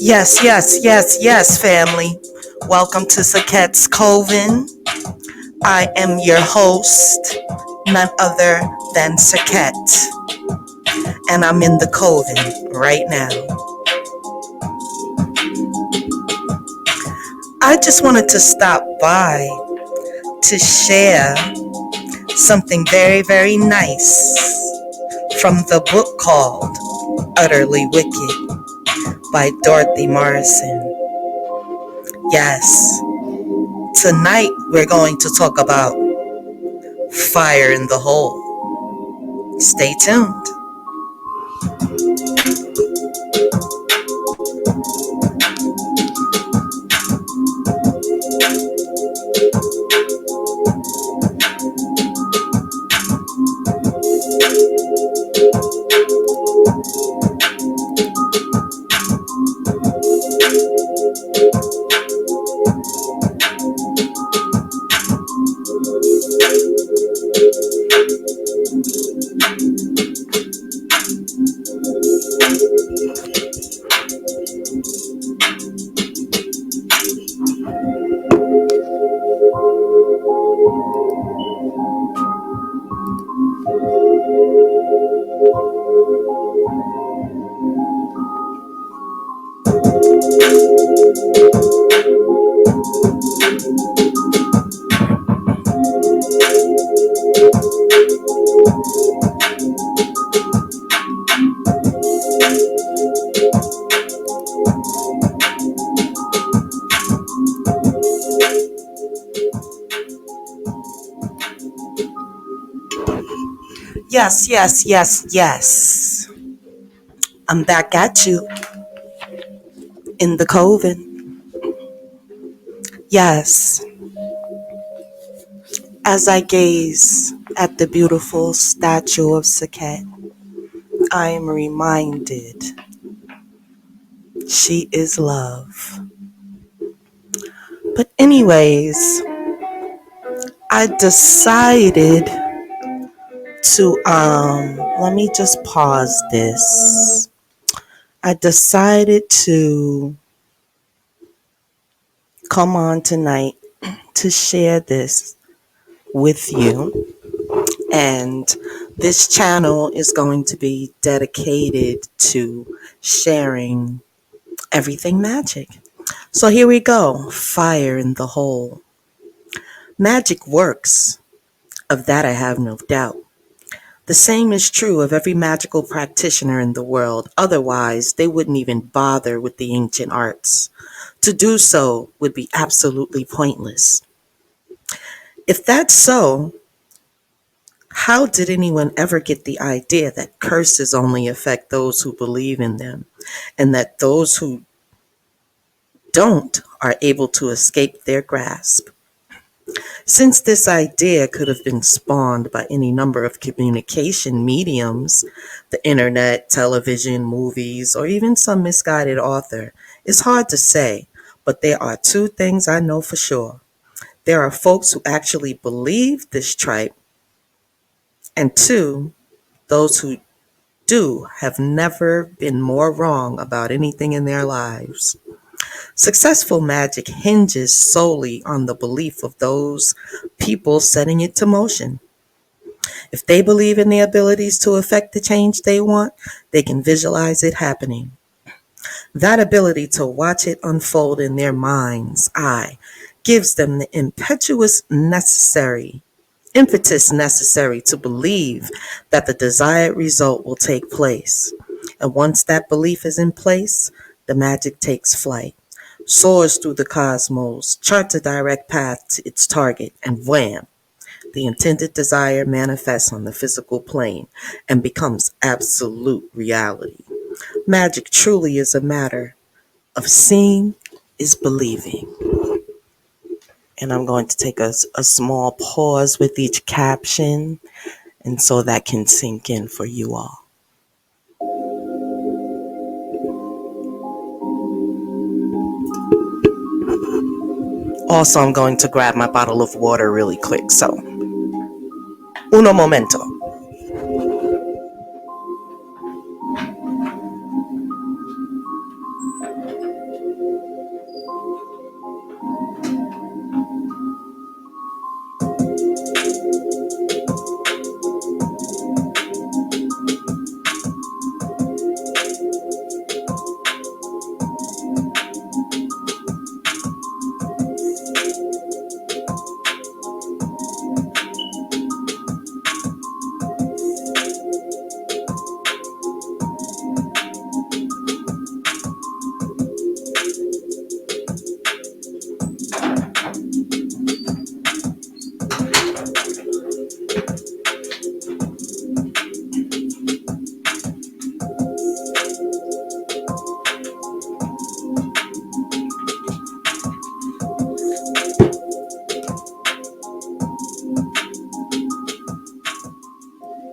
Yes, yes, yes, yes, family. Welcome to Serqets Coven. I am your host, none other than Serqet, and I'm in the Coven right now. I just wanted to stop by to share something very, very nice from the book called Utterly Wicked by Dorothy Morrison. Yes, tonight we're going to talk about fire in the hole. Stay tuned. Yes, yes, yes, yes. I'm back at you in the coven. Yes, as I gaze at the beautiful statue of Saket, I am reminded she is love. But anyways, I decided to let me just pause this. I decided to come on tonight to share this with you. And this channel is going to be dedicated to sharing everything magic. So here we go. Fire in the hole. Magic works. Of that I have no doubt. The same is true of every magical practitioner in the world. Otherwise, they wouldn't even bother with the ancient arts. To do so would be absolutely pointless. If that's so, how did anyone ever get the idea that curses only affect those who believe in them, and that those who don't are able to escape their grasp? Since this idea could have been spawned by any number of communication mediums, the internet, television, movies, or even some misguided author, it's hard to say, but there are two things I know for sure. There are folks who actually believe this tripe, and two, those who do have never been more wrong about anything in their lives. Successful magic hinges solely on the belief of those people setting it to motion. If they believe in their abilities to affect the change they want, they can visualize it happening. That ability to watch it unfold in their mind's eye gives them the impetus necessary to believe that the desired result will take place. And once that belief is in place, the magic takes flight, soars through the cosmos, charts a direct path to its target, and wham! The intended desire manifests on the physical plane and becomes absolute reality. Magic truly is a matter of seeing is believing. And I'm going to take a small pause with each caption, and so that can sink in for you all. Also, I'm going to grab my bottle of water really quick, so uno momento.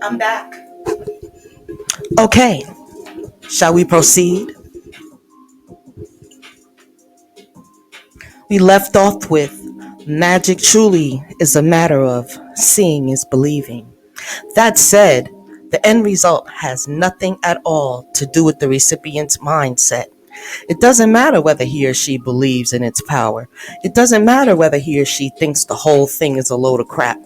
I'm back. Okay, shall we proceed? We left off with magic truly is a matter of seeing is believing. That said, the end result has nothing at all to do with the recipient's mindset. It doesn't matter whether he or she believes in its power. It doesn't matter whether he or she thinks the whole thing is a load of crap.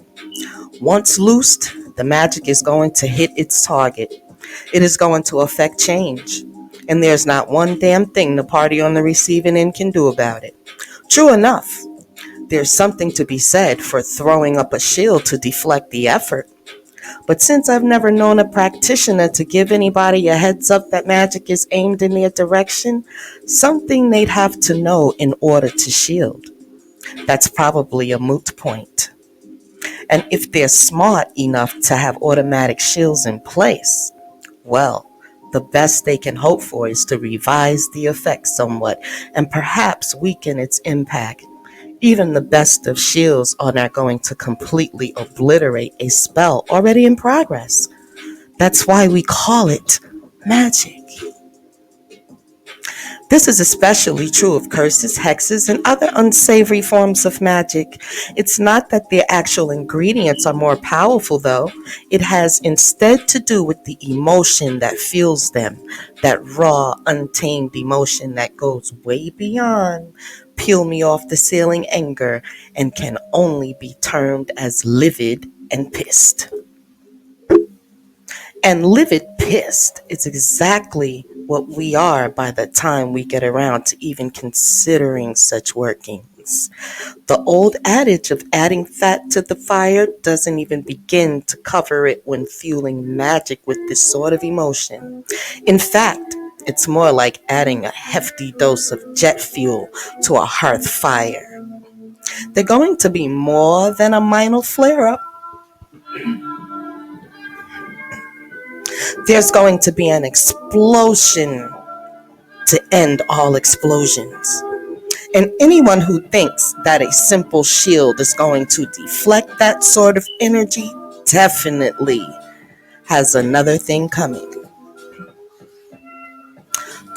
Once loosed, the magic is going to hit its target. It is going to affect change. And there's not one damn thing the party on the receiving end can do about it. True enough, there's something to be said for throwing up a shield to deflect the effort. But since I've never known a practitioner to give anybody a heads up that magic is aimed in their direction, something they'd have to know in order to shield. That's probably a moot point. And if they're smart enough to have automatic shields in place, well, the best they can hope for is to revise the effect somewhat and perhaps weaken its impact. Even the best of shields are not going to completely obliterate a spell already in progress. That's why we call it magic. This is especially true of curses, hexes, and other unsavory forms of magic. It's not that their actual ingredients are more powerful, though. It has instead to do with the emotion that fuels them, that raw, untamed emotion that goes way beyond peel me off the ceiling anger and can only be termed as livid and pissed. And livid pissed is exactly what we are by the time we get around to even considering such workings. The old adage of adding fat to the fire doesn't even begin to cover it when fueling magic with this sort of emotion. In fact, it's more like adding a hefty dose of jet fuel to a hearth fire. They're going to be more than a minor flare up. There's going to be an explosion to end all explosions. And anyone who thinks that a simple shield is going to deflect that sort of energy definitely has another thing coming.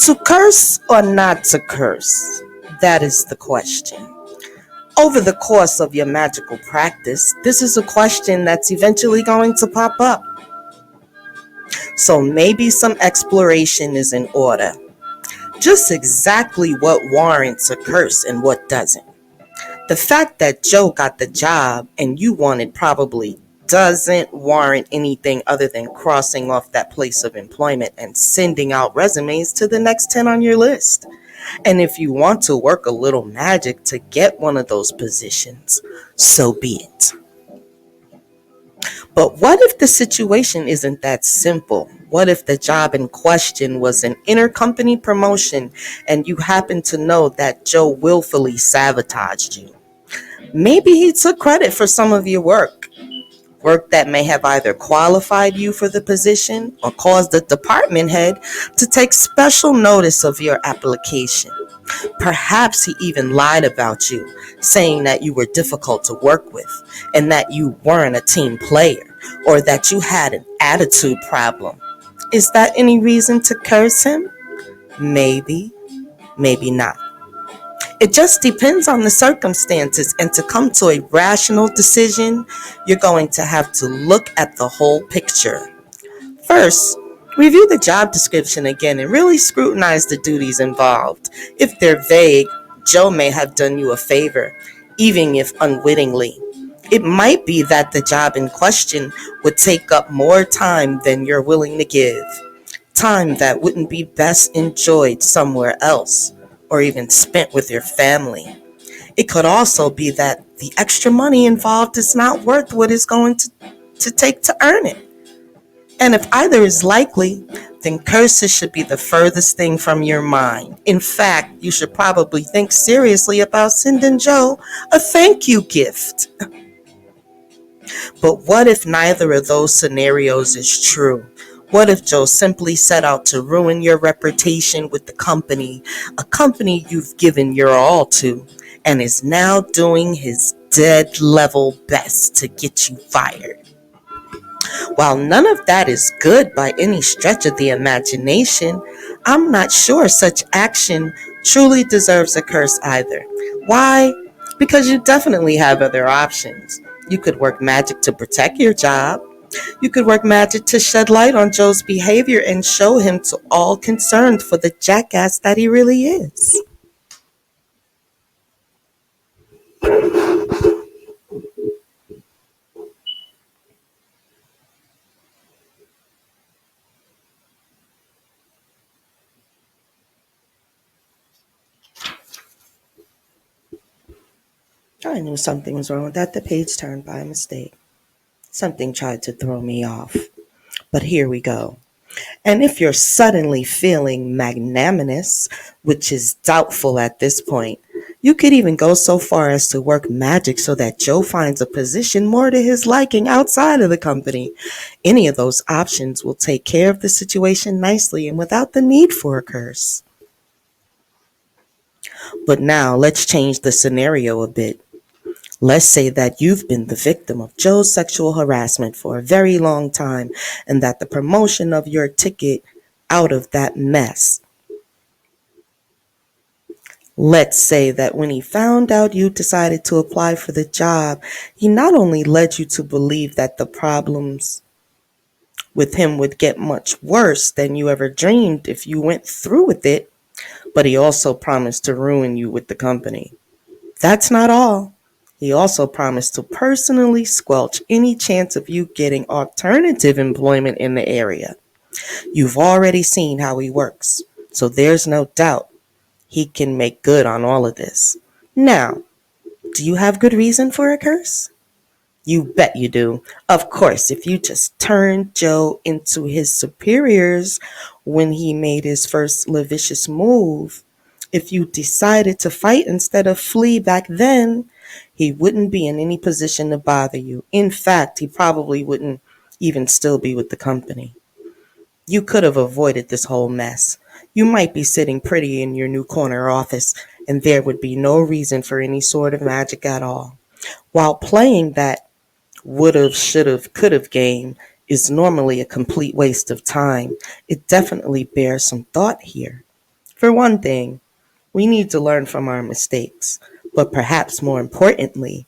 To curse or not to curse? That is the question. Over the course of your magical practice, this is a question that's eventually going to pop up. So maybe some exploration is in order. Just exactly what warrants a curse and what doesn't. The fact that Joe got the job and you wanted probably doesn't warrant anything other than crossing off that place of employment and sending out resumes to the next 10 on your list. And if you want to work a little magic to get one of those positions, so be it. But what if the situation isn't that simple? What if the job in question was an intercompany promotion and you happen to know that Joe willfully sabotaged you? Maybe he took credit for some of your work that may have either qualified you for the position or caused the department head to take special notice of your application. Perhaps he even lied about you, saying that you were difficult to work with and that you weren't a team player or that you had an attitude problem. Is that any reason to curse him? Maybe, maybe not. It just depends on the circumstances, and to come to a rational decision, you're going to have to look at the whole picture. First, review the job description again and really scrutinize the duties involved. If they're vague, Joe may have done you a favor, even if unwittingly. It might be that the job in question would take up more time than you're willing to give. Time that wouldn't be best enjoyed somewhere else or even spent with your family. It could also be that the extra money involved is not worth what it's going to take to earn it. And if either is likely, then curses should be the furthest thing from your mind. In fact, you should probably think seriously about sending Joe a thank you gift. But what if neither of those scenarios is true? What if Joe simply set out to ruin your reputation with the company, a company you've given your all to, and is now doing his dead level best to get you fired? While none of that is good by any stretch of the imagination, I'm not sure such action truly deserves a curse either. Why? Because you definitely have other options. You could work magic to protect your job. You could work magic to shed light on Joe's behavior and show him to all concerned for the jackass that he really is. I knew something was wrong with that. The page turned by mistake. Something tried to throw me off. But here we go. And if you're suddenly feeling magnanimous, which is doubtful at this point, you could even go so far as to work magic so that Joe finds a position more to his liking outside of the company. Any of those options will take care of the situation nicely and without the need for a curse. But now let's change the scenario a bit. Let's say that you've been the victim of Joe's sexual harassment for a very long time and that the promotion of your ticket out of that mess. Let's say that when he found out you decided to apply for the job, he not only led you to believe that the problems with him would get much worse than you ever dreamed if you went through with it, but he also promised to ruin you with the company. That's not all. He also promised to personally squelch any chance of you getting alternative employment in the area. You've already seen how he works, so there's no doubt he can make good on all of this. Now, do you have good reason for a curse? You bet you do. Of course, if you just turned Joe into his superiors when he made his first lascivious move, if you decided to fight instead of flee back then, he wouldn't be in any position to bother you. In fact, he probably wouldn't even still be with the company. You could have avoided this whole mess. You might be sitting pretty in your new corner office, and there would be no reason for any sort of magic at all. While playing that would've, should've, could've game is normally a complete waste of time, it definitely bears some thought here. For one thing, we need to learn from our mistakes, but perhaps more importantly,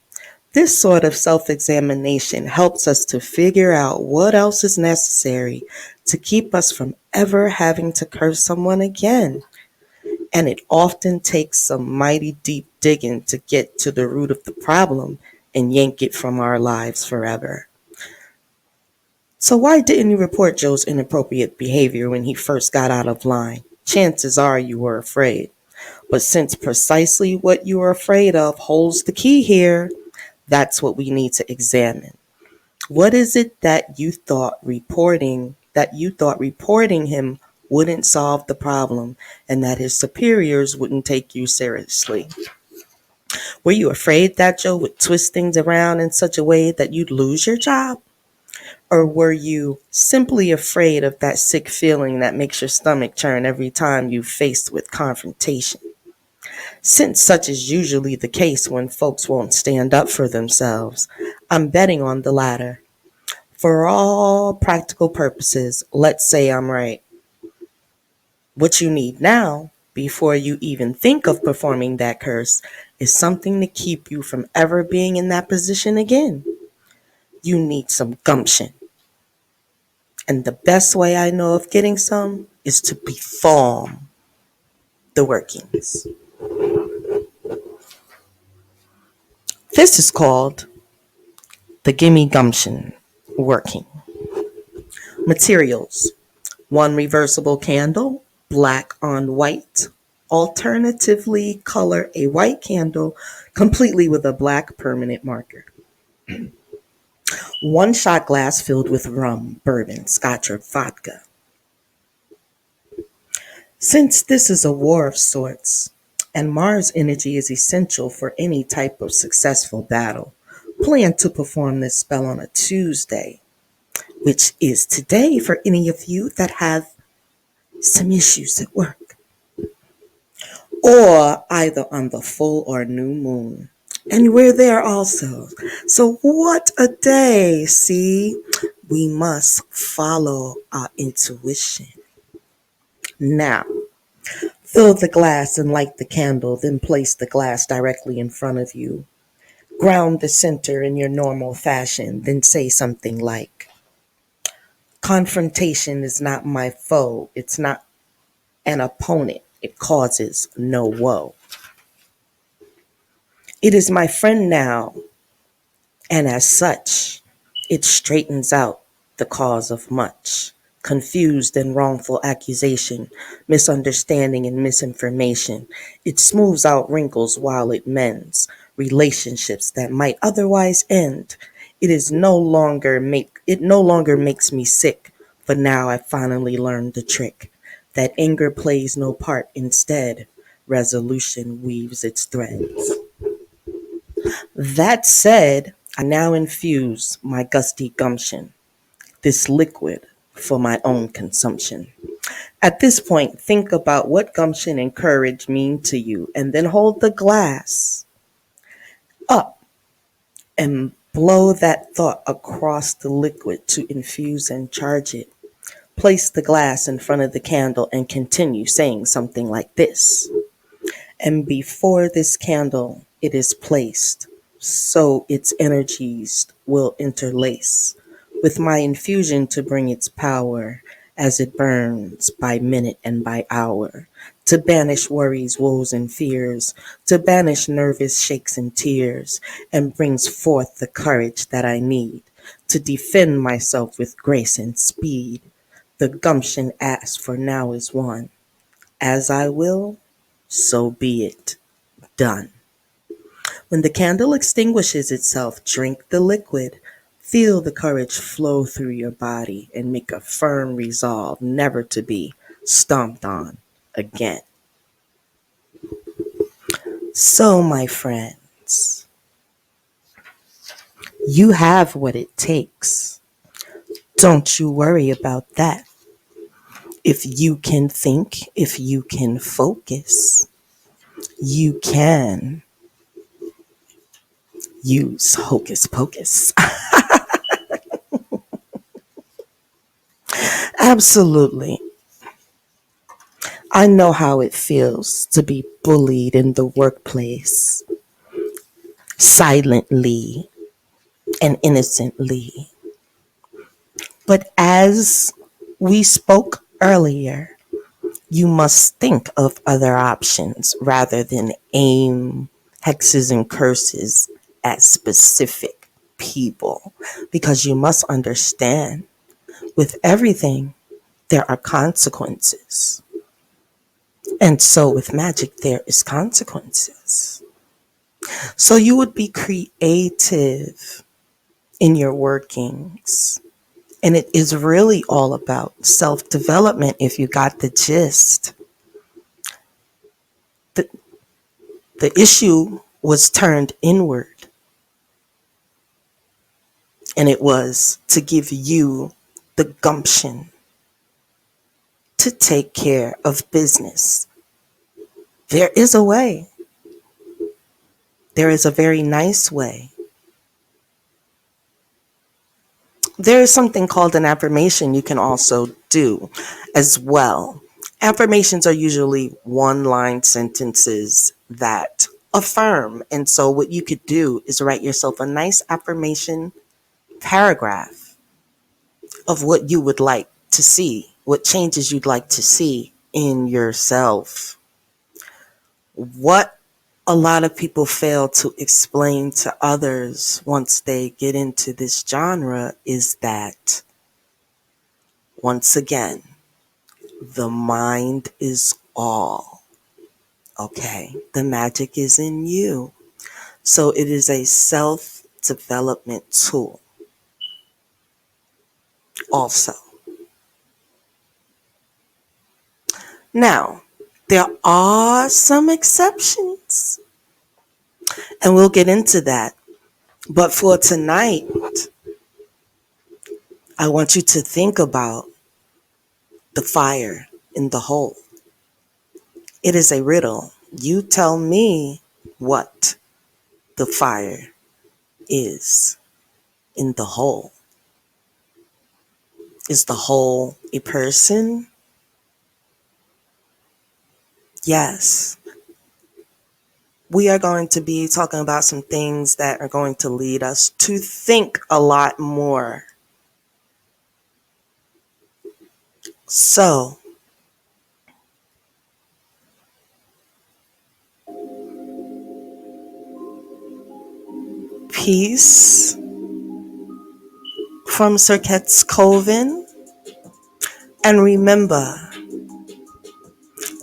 this sort of self-examination helps us to figure out what else is necessary to keep us from ever having to curse someone again. And it often takes some mighty deep digging to get to the root of the problem and yank it from our lives forever. So why didn't you report Joe's inappropriate behavior when he first got out of line? Chances are you were afraid. But since precisely what you are afraid of holds the key here, that's what we need to examine. What is it that you thought reporting him wouldn't solve the problem and that his superiors wouldn't take you seriously? Were you afraid that Joe would twist things around in such a way that you'd lose your job? Or were you simply afraid of that sick feeling that makes your stomach churn every time you're faced with confrontation? Since such is usually the case when folks won't stand up for themselves, I'm betting on the latter. For all practical purposes, let's say I'm right. What you need now, before you even think of performing that curse, is something to keep you from ever being in that position again. You need some gumption. And the best way I know of getting some is to perform the workings. This is called the Gimme Gumption working. Materials: one reversible candle, black on white. Alternatively, color a white candle completely with a black permanent marker. One shot glass filled with rum, bourbon, scotch, or vodka. Since this is a war of sorts, and Mars energy is essential for any type of successful battle, plan to perform this spell on a Tuesday, which is today for any of you that have some issues at work, or either on the full or new moon. And we're there also. So what a day, see? we must follow our intuition. Now, fill the glass and light the candle, then place the glass directly in front of you. Ground the center in your normal fashion, then say something like, confrontation is not my foe. It's not an opponent. It causes no woe. It is my friend now, and as such, it straightens out the cause of much confused and wrongful accusation, misunderstanding and misinformation. It smooths out wrinkles while it mends relationships that might otherwise end. It no longer makes me sick, for now I finally learned the trick that anger plays no part. Instead, resolution weaves its threads. That said, I now infuse my gusty gumption, this liquid, for my own consumption. At this point, think about what gumption and courage mean to you, and then hold the glass up and blow that thought across the liquid to infuse and charge it. Place the glass in front of the candle and continue saying something like this. And before this candle it is placed, so its energies will interlace with my infusion to bring its power as it burns by minute and by hour, to banish worries, woes, and fears, to banish nervous shakes and tears, and brings forth the courage that I need to defend myself with grace and speed. The gumption asked for now is won. As I will, so be it. Done. When the candle extinguishes itself, drink the liquid. Feel the courage flow through your body and make a firm resolve never to be stomped on again. So, my friends, you have what it takes. Don't you worry about that. If you can think, if you can focus, you can use hocus pocus. Absolutely. I know how it feels to be bullied in the workplace, silently and innocently. But as we spoke earlier, you must think of other options rather than aim hexes and curses at specific people. Because you must understand, with everything, there are consequences. And so with magic, there is consequences. So you would be creative in your workings. And it is really all about self-development if you got the gist. The, the issue was turned inward. And it was to give you the gumption to take care of business. There is a way. There is a very nice way. There is something called an affirmation you can also do as well. Affirmations are usually one-line sentences that affirm. And so what you could do is write yourself a nice affirmation paragraph of what you would like to see, what changes you'd like to see in yourself. What a lot of people fail to explain to others once they get into this genre is that, once again, the mind is all. Okay? The magic is in you. So it is a self-development tool also. Now, there are some exceptions, and we'll get into that. But for tonight, I want you to think about the fire in the hole. It is a riddle. You tell me what the fire is in the hole. Is the whole a person? Yes. We are going to be talking about some things that are going to lead us to think a lot more. So, peace from Serqets Coven. And remember,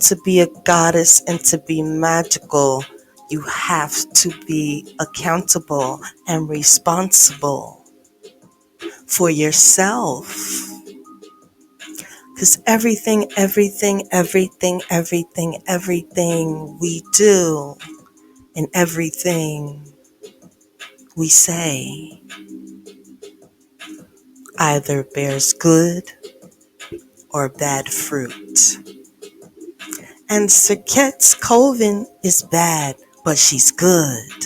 to be a goddess and to be magical, you have to be accountable and responsible for yourself. Because everything we do and everything we say either bears good or bad fruit. And Serqets Coven is bad, but she's good.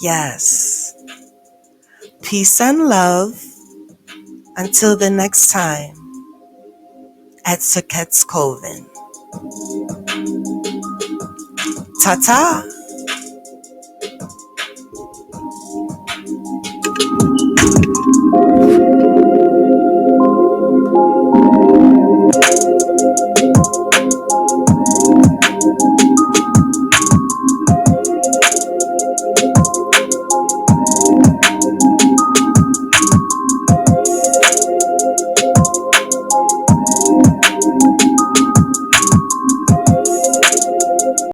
Yes. Peace and love. Until the next time at Serqets Coven. Ta-ta!